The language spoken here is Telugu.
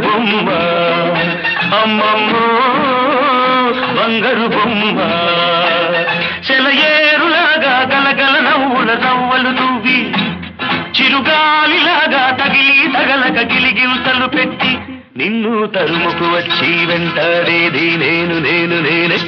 బొమ్మ అమ్మమ్మో బంగారు బొమ్మ సెలయేరులాగా గలగల నవ్వుల నవ్వలు నువ్వి చిరుగాలిలాగా తగిలి తగలక గిలిగిల్తలు పెట్టి నిన్ను తరుముకు వచ్చి వెంటాడేది నేను నేనే